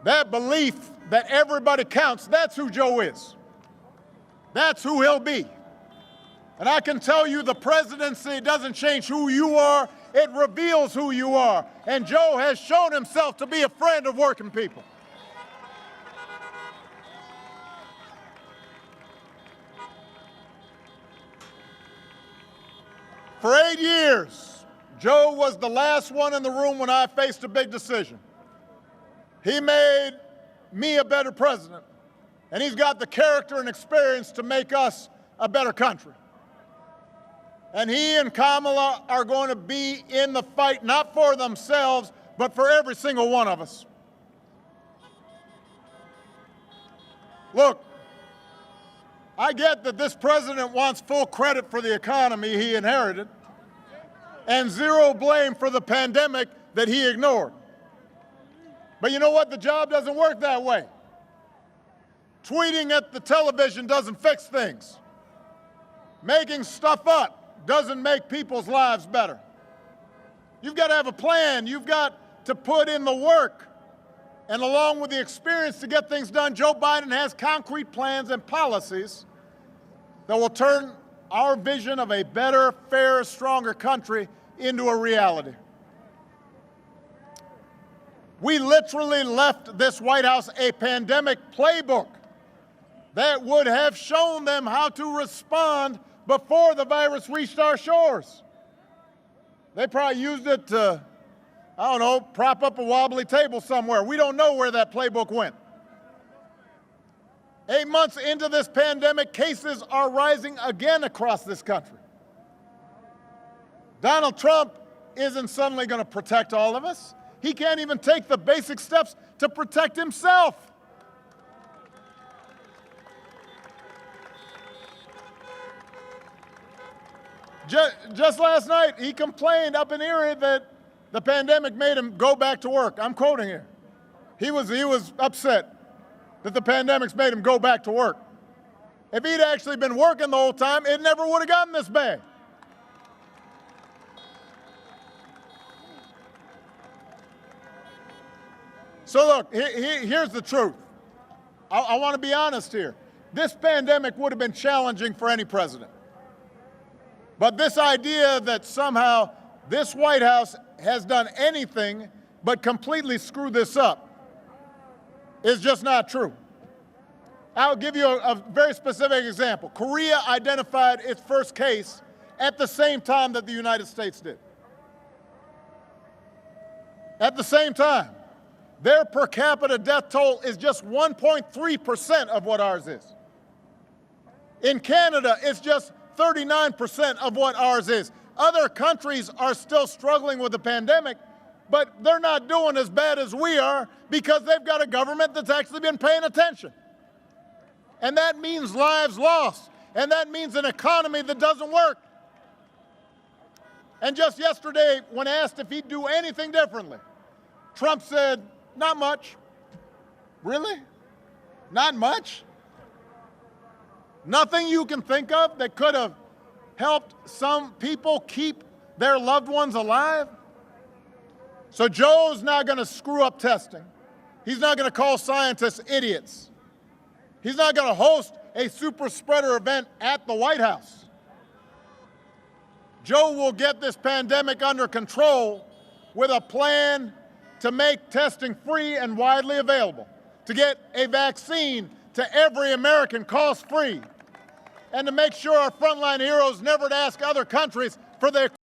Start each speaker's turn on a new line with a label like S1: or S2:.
S1: That belief that everybody counts, that's who Joe is. That's who he'll be. And I can tell you the presidency doesn't change who you are, it reveals who you are. And Joe has shown himself to be a friend of working people. For 8 years, Joe was the last one in the room when I faced a big decision. He made me a better president, and he's got the character and experience to make us a better country. And he and Kamala are going to be in the fight, not for themselves, but for every single one of us. Look, I get that this president wants full credit for the economy he inherited and zero blame for the pandemic that he ignored. But you know what? The job doesn't work that way. Tweeting at the television doesn't fix things. Making stuff up doesn't make people's lives better. You've got to have a plan. You've got to put in the work. And along with the experience to get things done, Joe Biden has concrete plans and policies that will turn our vision of a better, fairer, stronger country into a reality. We literally left this White House a pandemic playbook that would have shown them how to respond before the virus reached our shores. They probably used it to, I don't know, prop up a wobbly table somewhere. We don't know where that playbook went. 8 months into this pandemic, cases are rising again across this country. Donald Trump isn't suddenly going to protect all of us. He can't even take the basic steps to protect himself. Just last night, he complained up in Erie that the pandemic made him go back to work. I'm quoting here. He was upset that the pandemic's made him go back to work. If he'd actually been working the whole time, it never would have gotten this bad. So look, here's the truth. I want to be honest here. This pandemic would have been challenging for any president. But this idea that somehow this White House has done anything but completely screw this up is just not true. I'll give you a very specific example. Korea identified its first case at the same time that the United States did. At the same time. Their per capita death toll is just 1.3% of what ours is. In Canada, it's just 39% of what ours is. Other countries are still struggling with the pandemic, but they're not doing as bad as we are because they've got a government that's actually been paying attention. And that means lives lost, and that means an economy that doesn't work. And just yesterday, when asked if he'd do anything differently, Trump said, "Not much." Really? Not much? Nothing you can think of that could have helped some people keep their loved ones alive? So Joe's not going to screw up testing. He's not going to call scientists idiots. He's not going to host a super spreader event at the White House. Joe will get this pandemic under control with a plan to make testing free and widely available, to get a vaccine to every American cost-free, and to make sure our frontline heroes never ask other countries for their